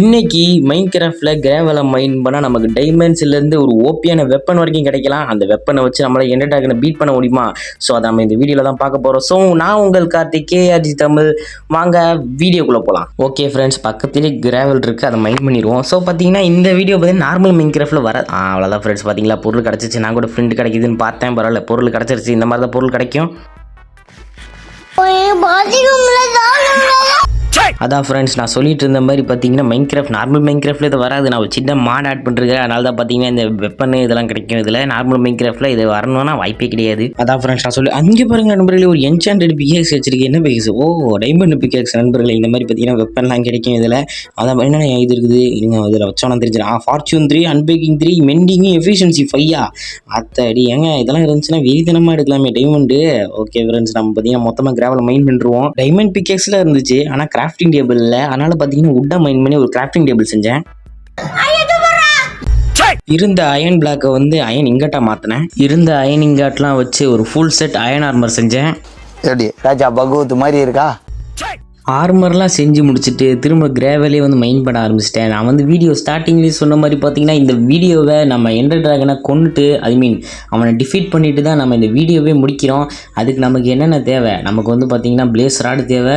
இன்னைக்கு மைன்கிராஃப்ட்ல கிராவலை மைன் பண்ணா நமக்கு டைமண்ட்ஸ்ல இருந்து ஒரு ஓபியான வெப்பன் வரைக்கும் கிடைக்கலாம். அந்த வெப்பனை வச்சு நம்மளால எண்டர் டிராகனை பீட் பண்ண முடியுமா? ஸோ அதை நம்ம இந்த வீடியோல தான் பார்க்க போறோம். ஸோ நான் உங்கள் கார்த்திக் கேஆர்ஜி தமிழ். வாங்க வீடியோக்குள்ள போகலாம். ஓகே ஃப்ரெண்ட்ஸ், பக்கத்துலேயே கிராவல் இருக்கு, அதை மைன் பண்ணிடுவோம். ஸோ பார்த்தீங்கன்னா இந்த வீடியோ பார்த்தீங்கன்னா நார்மல் மைன்கிராஃப்ட்ல வர அவ்வளோதான் ஃப்ரெண்ட்ஸ். பார்த்தீங்களா, பொருள் கிடச்சிச்சு. நான் கூட ஃப்ரெண்ட் கிடைக்குதுன்னு பார்த்தேன், பரவாயில்ல, பொருள் கிடச்சிருச்சு. இந்த மாதிரி தான் பொருள் கிடைக்கும். அதான் ஃப்ரெண்ட்ஸ், நான் சொல்லிட்டு இருந்த மாதிரி பார்த்தீங்கன்னா மைன்கிராஃப்ட் நார்மல் மைன்கிராஃப்ட்ல இது வராது. நான் ஒரு சின்ன மாட் ஆட் பண்ணிருக்கேன், அதனால தான் பார்த்தீங்கன்னா இந்த வெப்பன் இதெல்லாம் கிடைக்கும். இதில் நார்மல் மைன்கிராஃப்ட்ல இது வரணும்னா வாய்ப்பே கிடையாது. அதான் ஃப்ரெண்ட்ஸ் நான் சொல்லி அங்கே பாருங்க நண்பர்களே, ஒரு என்சாண்டட் பிகேக்ஸ் வச்சிருக்கு. என்ன பிகேக்ஸ்? ஓ, டைமண்ட் பிகேக்ஸ் நண்பர்களே. இந்த மாதிரி பார்த்தீங்கன்னா வெப்பன்லாம் கிடைக்கும் இதில். அதான் என்னென்ன இது இருக்குது இல்லைங்க, இதில் வச்சோன்னா தெரிஞ்சிடும். ஃபார்ச்சூன் 3, அன்பேக்கிங் 3, மெண்டிங்கு, எஃபிஷியன்சி 5. அத்தடி ஏங்க இதெல்லாம் இருந்துச்சுன்னா வெறித்தனமாக எடுக்கலாமே டைமண்டு. ஓகே ஃப்ரெண்ட்ஸ், நம்ம பார்த்தீங்கன்னா மொத்தமாக கிராவலை மைன் பண்ணிடுவோம். டைமண்ட் பிகேக்ஸில் இருந்துச்சு, ஆனால் கிராஃப்டிங் டேபிள் இல்லை. அதனால பார்த்தீங்கன்னா உட்டை மைன் பண்ணி ஒரு கிராஃப்டிங் டேபிள் செஞ்சேன். இருந்த அயன் பிளாக்கை வந்து அயன் இங்கட்டா மாற்றினேன். இருந்த அயன் இங்காட்லாம் வச்சு ஒரு ஃபுல் செட் அயன் ஆர்மர் செஞ்சேன். எப்படி ராஜா பகவத் மாதிரி இருக்கா? ஆர்மர்லாம் செஞ்சு முடிச்சுட்டு திரும்ப கிராவலே வந்து மைன் பண்ண ஆரம்பிச்சிட்டேன். நான் வந்து வீடியோ ஸ்டார்டிங்லேயே சொன்ன மாதிரி பார்த்தீங்கன்னா இந்த வீடியோவை நம்ம எண்டர் டிராகனை கொண்டுட்டு அவனை டிஃபீட் பண்ணிட்டு தான் நம்ம இந்த வீடியோவே முடிக்கிறோம். அதுக்கு நமக்கு என்னென்ன தேவை? நமக்கு வந்து பார்த்தீங்கன்னா பிளேஸ் ராடு தேவை,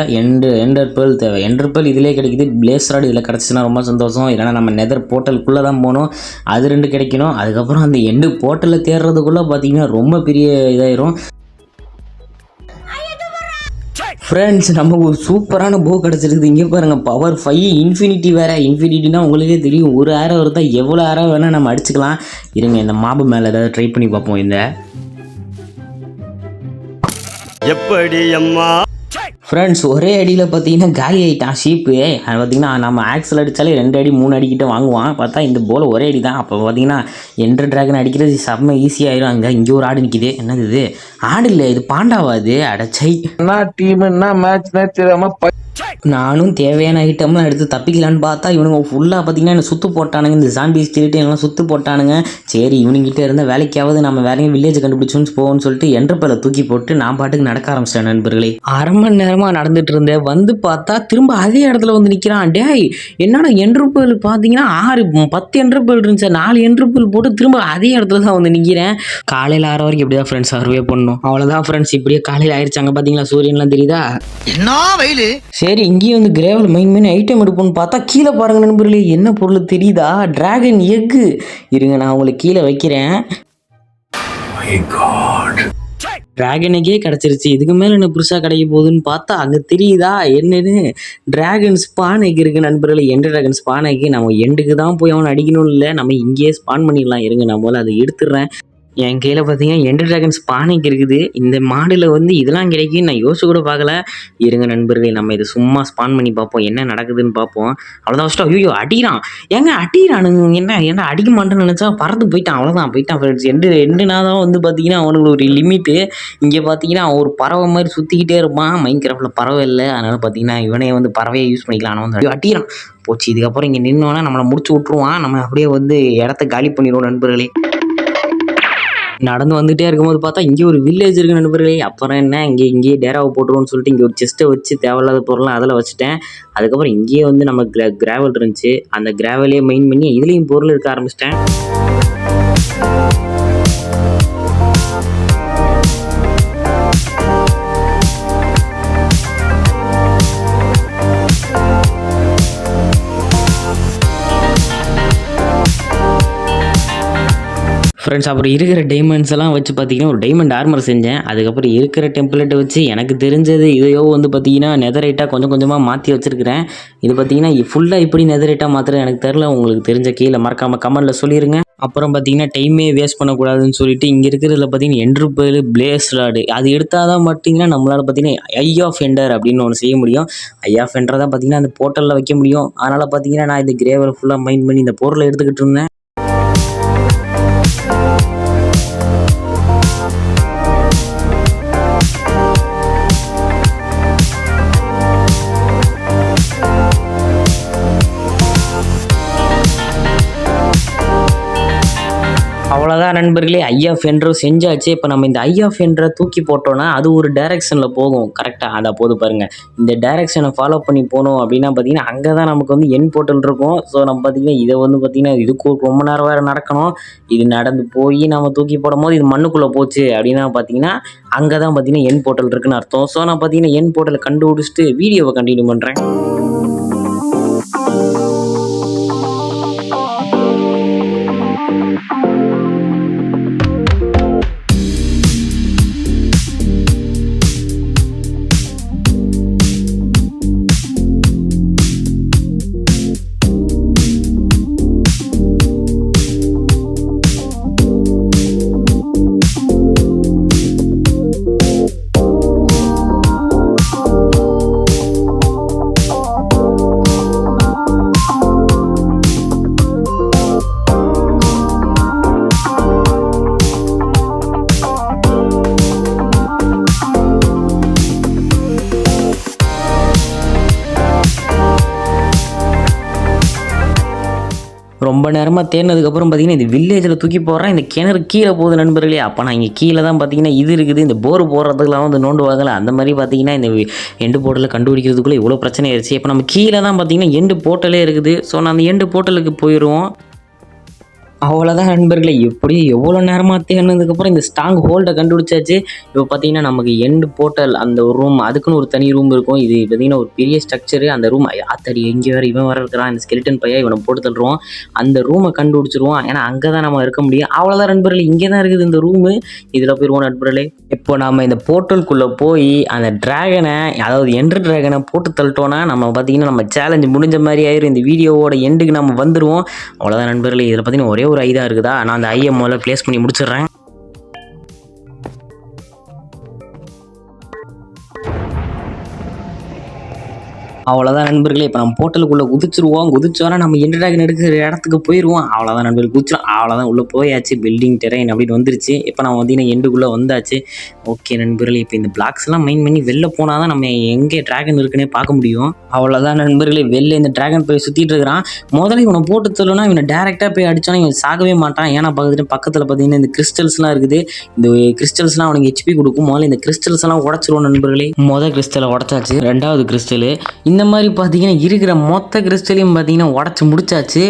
எண்டர் பேர்ல் தேவை. எண்டர் பேர்ல் இதிலே கிடைக்குது, பிளேஸ் ராடு இதில் கிடச்சிச்சுன்னா ரொம்ப சந்தோஷம். இல்லைனா நம்ம நெதர் போர்ட்டலுக்குள்ளே தான் போகணும், அது 2 கிடைக்கணும். அதுக்கப்புறம் அந்த எண்டு போர்ட்டலில் தேடுறதுக்குள்ளே பார்த்தீங்கன்னா ரொம்ப பெரிய இதாயிரும். ஃப்ரெண்ட்ஸ், நமக்கு ஒரு சூப்பரான போ கிடச்சிருக்குது. இங்கே பாருங்கள், பவர் 5 இன்ஃபினிட்டி வேறு. இன்ஃபினிட்டினா உங்களுக்கே தெரியும், ஒரு ஆரோ இருந்தால் எவ்வளோ ஆரோ வேணால் நம்ம அடிச்சுக்கலாம். இருங்க, இந்த மாபு மேலே ஏதாவது ட்ரை பண்ணி பார்ப்போம். இந்த எப்படி அம்மா ஃப்ரெண்ட்ஸ், ஒரே அடியில் பார்த்தீங்கன்னா காலி ஆகிட்டான் ஷீப்பு. அது பார்த்தீங்கன்னா நம்ம ஆக்சல் அடித்தாலே 2 அடி 3 அடிக்கிட்ட வாங்குவான். பார்த்தா இந்த போல் ஒரே அடி தான். அப்போ பார்த்தீங்கன்னா எண்டர் டிராகன் அடிக்கிறது செம்ம ஈஸியாகிடும். இங்கே ஒரு ஆடு நிற்கிது. என்னது இது? ஆடு இல்லை, இது பாண்டாவா? அது அடச்சை டீம்னா மேட்ச் தெரியாம நானும் தேவையான ஐட்டம்லாம் எடுத்து தப்பிக்கலான்னு பார்த்தா இவனுங்க ஃபுல்லாக பார்த்தீங்கன்னா என்ன சுற்று போட்டானுங்க. இந்த ஜாம்பி ஸ்டிலிட்டு எல்லாம் சுற்று போட்டானுங்க. சரி, இவனுங்கிட்ட இருந்தால் வேலைக்காவது நம்ம வேலையும் வில்லேஜ் கண்டுபிடிச்சோன்னு போவோம்னு சொல்லிட்டு என்ட்ரப்பலை தூக்கி போட்டு நான் பாட்டுக்கு நடக்க ஆரம்பிச்சிட்டேன் நண்பர்களே. 1/2 மணி நேரமாக நடந்துட்டு இருந்தேன். வந்து பார்த்தா திரும்ப அதே இடத்துல வந்து நிற்கிறான். டேய், என்னடா என்ட்ரப்பல் பார்த்தீங்கன்னா 10 என்ட்ரப்பல் இருந்துச்சு. 4 என்ட்ரப்பல் போட்டு திரும்ப அதே இடத்துல தான் வந்து நிற்கிறேன். காலையில் 6 வரைக்கும் இப்படி தான் ஃப்ரெண்ட்ஸ் சர்வே பண்ணணும். அவ்வளோதான் ஃப்ரெண்ட்ஸ், இப்படியே காலையில் ஆயிடுச்சாங்க. பார்த்தீங்களா, சூரியன்லாம் தெரியுதா? என்ன வெயில். சரி, இங்கேயும் வந்து கிராவல் மைன் பண்ணி ஐட்டம் எடுப்போம்னு பார்த்தா கீழே பாருங்க நண்பர்களே, என்ன பொருள் தெரியுதா? Dragon egg. இருங்க, நான் உங்களுக்கு கீழே வைக்கிறேன். டிராகனுக்கே கிடச்சிருச்சு. இதுக்கு மேலே என்ன புதுசாக கிடைக்க போகுதுன்னு பார்த்தா அங்கே தெரியுதா என்னன்னு? டிராகன் ஸ்பான் எக் இருக்குது நண்பர்களே. End dragon spawn egg. நம்ம எண்டுக்கு தான் போய் அவனை அடிக்கணும் இல்லை, நம்ம இங்கேயே ஸ்பான் பண்ணிடலாம். இருங்க, நான் முதல்ல அதை எடுத்துடுறேன். என் கையில் பார்த்தீங்கன்னா எண்டர் டிராகன் ஸ்பானிக் இருக்குது. இந்த மாடில் வந்து இதெல்லாம் கிடைக்கும் நான் யோசிச்சு கூட பார்க்கல. இருங்க நண்பர்களே, நம்ம இதை சும்மா ஸ்பான் பண்ணி பார்ப்போம், என்ன நடக்குதுன்னு பார்ப்போம். அவ்வளோதான் ஃபஸ்ட்டு. ஐயோ, அடிக்கிறான். ஏங்க அடிக்கிறானுங்க? என்ன அடிக்க மாட்டேன்னு நினச்சா பறந்து போயிட்டான். அவ்வளோதான், போயிட்டான் ஃப்ரெண்ட்ஸ். எண்டுனா தான் வந்து பார்த்தீங்கன்னா அவனுக்கு ஒரு லிமிட்டு. இங்கே பார்த்தீங்கன்னா அவன் ஒரு பறவை மாதிரி சுற்றிக்கிட்டே இருப்பான். மைன்கிராஃப்டில் பறவை இல்லை, அதனால் பார்த்தீங்கன்னா இவனே வந்து பறவையை யூஸ் பண்ணிக்கலாம். ஆனால் வந்து அடிக்கிறான். போச்சு, இதுக்கப்புறம் இங்கே நின்னோன்னா நம்மளை முடிச்சு விட்ருவான். நம்ம அப்படியே வந்து இடத்த காலி பண்ணிடுவோம் நண்பர்களே. நடந்து வந்துகிட்டே இருக்கும்போது பார்த்தா இங்கே ஒரு வில்லேஜ் இருக்குது நண்பர்களே. அப்புறம் என்ன, இங்கேயே டேராவை போட்டுருவோம்னு சொல்லிட்டு இங்கே ஒரு செஸ்ட்டை வச்சு தேவையில்லாத பொருள்லாம் அதில் வச்சுட்டேன். அதுக்கப்புறம் இங்கேயே வந்து நம்ம கிராவல் இருந்துச்சு, அந்த கிராவலே மைன் பண்ணி இதுலேயும் பொருள் எடுக்க ஆரம்பிச்சிட்டேன். ஃப்ரெண்ட்ஸ், அப்புறம் இருக்கிற டைமண்ட்ஸ் எல்லாம் வச்சு பார்த்தீங்கன்னா ஒரு டைமண்ட் ஆர்மர் செஞ்சேன். அதுக்கப்புறம் இருக்கிற டெம்ப்ளேட்டை வச்சு எனக்கு தெரிஞ்சது இதையோ வந்து பார்த்தீங்கன்னா நெதரைட்டாக கொஞ்சம் கொஞ்சமாக மாற்றி வச்சுருக்கிறேன். இது பார்த்தீங்கன்னா ஃபுல்லாக இப்படி நெதரைட்டாக மாற்றுறேன் எனக்கு தெரில. உங்களுக்கு தெரிஞ்ச கீழே மறக்காமல் கமெண்ட்டில் சொல்லிடுங்க. அப்புறம் பார்த்தீங்கன்னா டைமே வேஸ்ட் பண்ணக்கூடாதுன்னு சொல்லிட்டு இங்கே இருக்கிறதுல பார்த்தீங்கன்னா என்ட்ரப்பல், பிளேஸ் ராடு அது எடுத்தால் தான் பார்த்தீங்கன்னா நம்மளால் பார்த்தீங்கன்னா ஐ ஆஃப் எண்டர் அப்படின்னு ஒன்று செய்ய முடியும். ஐ ஆஃப் எண்டர் தான் பார்த்தீங்கன்னா அந்த போர்ட்டலில் வைக்க முடியும். அதனால் பார்த்தீங்கன்னா நான் இந்த கிரேவரை ஃபுல்லாக மைன் பண்ணி இந்த பொருளை எடுத்துக்கிட்டு இருந்தேன். அவ்வளோதான் நண்பர்களே, ஐ ஆஃப் என்ட்ரு செஞ்சாச்சு. இப்போ நம்ம இந்த ஐ ஆஃப் என்ட்ரை தூக்கி போட்டோம்னா அது ஒரு டைரக்ஷனில் போகும் கரெக்டாக. அதை போது பாருங்கள், இந்த டைரக்ஷனை ஃபாலோ பண்ணி போனோம் அப்படின்னா பார்த்தீங்கன்னா அங்கே தான் நமக்கு வந்து என் போர்ட்டல் இருக்கும். ஸோ நம்ம பார்த்தீங்கன்னா இதை வந்து பார்த்தீங்கன்னா இதுக்கு ரொம்ப நேரம் வேறு நடக்கணும். இது நடந்து போய் நம்ம தூக்கி போடும் போது இது மண்ணுக்குள்ளே போச்சு அப்படின்னா பார்த்தீங்கன்னா அங்கே தான் பார்த்தீங்கன்னா என் போர்ட்டல் இருக்குன்னு அர்த்தம். ஸோ நான் பார்த்தீங்கன்னா என் போர்ட்டலை கண்டுபிடிச்சிட்டு வீடியோவை கண்டினியூ பண்ணுறேன். ரொம்ப நேரமாக தேடினதுக்கப்புறம் பார்த்தீங்கன்னா இந்த வில்லேஜில் தூக்கி போடுறேன். இந்த கிணறு கீழே போகுது நண்பர்களே. அப்போ நான் இங்கே கீழே தான் பார்த்தீங்கன்னா இது இருக்குது. இந்த போர் போடுறதுக்குலாம் வந்து நோண்டுவாங்கல்ல, அந்த மாதிரி பார்த்தீங்கன்னா இந்த எண்டு போர்ட்டலை கண்டுபிடிக்கிறதுக்குள்ளே இவ்வளோ பிரச்சனை ஆயிடுச்சு. இப்போ நம்ம கீழே தான் பார்த்தீங்கன்னா எண்டு போர்ட்டலே இருக்குது. ஸோ நான் அந்த எண்டு போர்ட்டலுக்கு போயிடுவோம். அவ்வளோதான் நண்பர்களே, எப்படி எவ்வளோ நேரமாக தேடினதுக்கப்புறம் இந்த ஸ்ட்ராங் ஹோல்டை கண்டுபிடிச்சாச்சு. இப்போ பார்த்தீங்கன்னா நமக்கு எண்டு போர்ட்டல் அந்த ஒரு ரூம், அதுக்குன்னு ஒரு தனி ரூம் இருக்கும். இது பார்த்தீங்கன்னா ஒரு பெரிய ஸ்ட்ரக்சரு. அந்த ரூம் ஆத்தடி எங்கே வேறு இவன் வேறு இருக்கிறான், இந்த ஸ்கெலிட்டன் பையன் இவனை போட்டு தள்ளுருவோம். அந்த ரூமை கண்டுபிடிச்சிருவோம். ஏன்னா அங்கே தான் நம்ம இருக்க முடியும். அவ்வளோதான் நண்பர்களே, இங்கே தான் இருக்குது இந்த ரூமு. இதில் போயிடுவோம் நண்பர்களே. இப்போ நம்ம இந்த போர்ட்டலுக்குள்ளே போய் அந்த ட்ராகனை, அதாவது எண்டர் ட்ராகனை போட்டு தள்ளிட்டோன்னா நம்ம பார்த்தீங்கன்னா நம்ம சேலஞ்சு முடிஞ்ச மாதிரி ஆயிரும். இந்த வீடியோவோட எண்டுக்கு நம்ம வந்துடுவோம். அவ்வளோதான் நண்பர்களே. இதில் பார்த்தீங்கன்னா ஒரே ஒரு ஐ தான் இருக்குதா. நான் அந்த ஐயை முதல்ல ப்ளேஸ் பண்ணி முடிச்சிடுறேன். அவ்வளோதான் நண்பர்களே, இப்போ நம்ம போர்ட்டலுக்குள்ளே குதிச்சோன்னா நம்ம எண்டர் ட்ராகன் எடுக்கிற இடத்துக்கு போயிடுவோம். அவ்வளோதான் நண்பர்கள், குதிச்சிடும். அவ்வளோதான் உள்ளே போயாச்சு. பில்டிங் டெரைன் அப்படின்னு வந்துருச்சு. இப்போ நம்ம வந்து எண்டுக்குள்ளே வந்தாச்சு. ஓகே நண்பர்களே, இப்போ இந்த பிளாக்ஸ்லாம் மைண்ட் பண்ணி வெளில போனால் தான் நம்ம எங்கே ட்ராகன் இருக்குன்னே பார்க்க முடியும். அவ்வளோதான் நண்பர்களே, வெளில இந்த ட்ராகன் போய் சுற்றிட்டு இருக்கிறான். முதல்ல இவனை போட்டு தள்ளுனா இவனை டேரெக்டாக போய் அடித்தானா இவன் சாகவே மாட்டான். ஏன்னா பக்கத்தில் பார்த்தீங்கன்னா இந்த கிறிஸ்டல்ஸ்லாம் இருக்குது. இந்த கிறிஸ்டல்ஸ்லாம் அவனுக்கு ஹெச்பி கொடுக்கும். முதல்ல இந்த கிறிஸ்டல்ஸ்லாம் உடச்சிருவோம் நண்பர்களே. கிறிஸ்டலை உடச்சாச்சு. ரெண்டாவது கிறிஸ்டலு இந்த மாதிரி பார்த்தீங்கன்னா இருக்கிற மொத்த கிறிஸ்டலையும் பார்த்தீங்கன்னா உடச்சி முடிச்சாச்சு.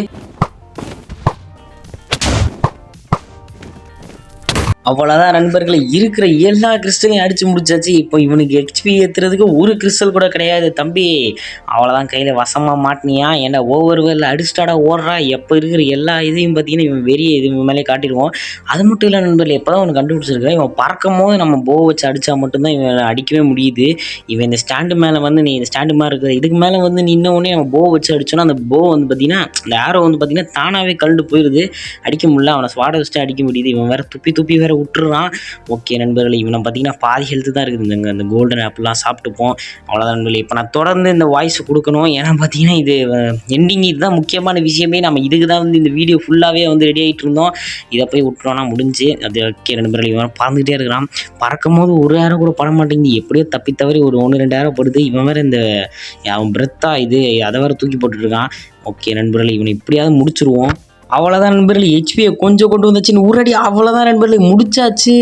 அவ்வளோதான் நண்பர்களை, இருக்கிற எல்லா கிறிஸ்டலையும் அடித்து முடிச்சாச்சு. இப்போ இவனுக்கு ஹெச்பி ஏற்றுறதுக்கு ஒரு கிறிஸ்டல் கூட கிடையாது தம்பி. அவ்வளோதான், கையில் வசமாக மாட்டினியா. ஏன்னா ஓவர் வேலில் அடிஸ்டாடா ஓடுறா. எப்போ இருக்கிற எல்லா இதையும் பார்த்தீங்கன்னா இவன் வெறிய இது மேலே காட்டிடுவோம். அது மட்டும் இல்லை நண்பர்கள், எப்போ தான் அவன் கண்டுபிடிச்சிருக்கான். இவன் பறக்கும் போது நம்ம போ வச்சு அடித்தா மட்டும்தான் இவன் அடிக்கவே முடியுது. இவன் இந்த ஸ்டாண்டு மேலே வந்து நீ இந்த ஸ்டாண்டு மாதிரி இருக்குது, இதுக்கு மேலே வந்து நீ இன்னொன்னே அவன் போ வச்சு அடிச்சோன்னா அந்த போ வந்து பார்த்தீங்கன்னா அந்த ஆரோ வந்து பார்த்தீங்கன்னா தானாகவே கலண்டு போயிடுது. அடிக்க முடியல. அவனை ஸ்வாட வச்சுட்டு அடிக்க முடியுது. இவன் வேறு துப்பி வேறு விட்டுறான். ஓகே நண்பர்களே, இவனை பார்த்தீங்கன்னா பாதி ஹெல்த்து தான் இருக்குது. இந்த கோல்டன் ஆப்பிள்லாம் சாப்பிட்டுப்போம். அவ்வளோதான் நண்பர்களே. இப்போ நான் தொடர்ந்து இந்த வாய்ஸ் கொடுக்கணும். ஏன்னா பார்த்தீங்கன்னா இது எண்டிங், இதுதான் முக்கியமான விஷயமே. நம்ம இதுக்கு தான் வந்து இந்த வீடியோ ஃபுல்லாகவே வந்து ரெடி ஆகிட்டு இருந்தோம். இதை போய் விட்டுறோன்னா முடிஞ்சு. அது ஓகே நண்பர்களே, இவன் பறந்துகிட்டே இருக்கிறான். பறக்கும் போது ஒரு ஆயிரம் கூட பட மாட்டேங்குது. எப்படியோ தப்பி தவறி ஒரு 1-2 ஆயிரம் படுது. இவன் வேறு இந்த அவன் பிரெத்தா இது அதை வேறு தூக்கி போட்டுட்ருக்கான். ஓகே நண்பர்களே, இவனை எப்படியாவது முடிச்சிருவோம். அவ்வளோதான் நண்பர்களே, ஹெச்பியை கொஞ்சம் கொண்டு வந்துச்சுன்னு ஊரடி. அவ்வளோதான் நண்பர்களே, முடிச்சாச்சு.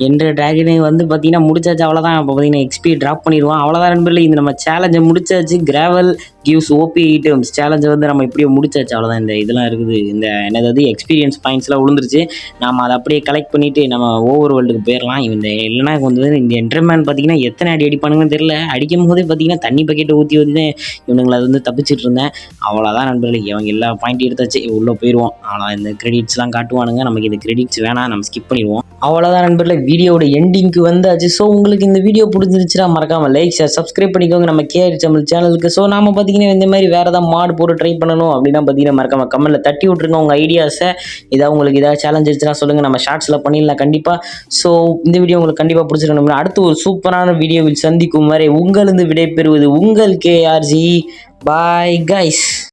என்ற ட்ராகனை வந்து பார்த்தீங்கன்னா முடிச்சாச்சு. அவ்வளோதான். இப்போ பார்த்தீங்கன்னா எக்ஸ்பியை ட்ராப் பண்ணிடுவோம். அவ்வளோதான் நண்பர்களே, இந்த நம்ம சேலஞ்சை முடிச்சாச்சு. கிராவல் கிவ்ஸ் ஓபி ஐட்டம்ஸ் சேலஞ்சை வந்து நம்ம இப்படியே முடிச்சாச்சு. அவ்வளோதான். இந்த இதெல்லாம் இருக்குது, இந்த என்னது எக்ஸ்பீரியன்ஸ் பாயிண்ட்ஸ்லாம் விழுந்துருச்சு. நம்ம அதை அப்படியே கலெக்ட் பண்ணிவிட்டு நம்ம ஓவர் வேர்ல்டுக்கு போயிடலாம். இந்த இல்லைனா வந்து இந்த என்டர்மேன் பார்த்தீங்கன்னா எத்தனை அடி அடிப்பானுங்கன்னு தெரியல. அடிக்கும் போதே பார்த்தீங்கன்னா தண்ணி பக்கெட்டை ஊற்றி தான் இவனுங்களை அது வந்து தப்பிச்சிட்டு இருந்தேன். அவ்வளோதான் நண்பர்களே, இவங்க எல்லா பாயிண்ட்டும் எடுத்தாச்சு. உள்ளே போயிடுவோம். ஆனால் இந்த கிரெடிட்ஸ்லாம் காட்டுவானுங்க. நமக்கு இந்த கிரெடிட்ஸ் வேணாம், நம்ம ஸ்கிப் பண்ணிடுவோம். அவ்வளோதான் நண்பர்களே, வீடியோட எண்டிங்க்கு வந்தாச்சு. ஸோ உங்களுக்கு இந்த வீடியோ பிடிச்சிருந்துச்சுன்னா மறக்காமல் லைக் ஷேர் சப்ஸ்கிரைப் பண்ணிக்கோங்க நம்ம கேஆர் தமிழ் சேனலுக்கு. ஸோ நாம பார்த்தீங்கன்னா இந்த மாதிரி வேறு ஏதாவது மாடு போட்டு ட்ரை பண்ணணும் அப்படின்னா பார்த்தீங்கன்னா மறக்காமல் கமெண்ட்டில் தட்டி விட்ருங்க உங்கள் ஐடியாஸை. ஏதாவது உங்களுக்கு ஏதாவது சேலஞ்ச் இருந்துச்சுன்னா சொல்லுங்கள், நம்ம ஷார்ட்ஸில் பண்ணிடலாம் கண்டிப்பாக. ஸோ இந்த வீடியோ உங்களுக்கு கண்டிப்பாக பிடிச்சிருக்கணும். அடுத்து ஒரு சூப்பரான வீடியோவில் சந்திக்கும் வரை உங்களிருந்து விடைபெறுவது உங்கள் கேஆர்ஜி. Bye guys.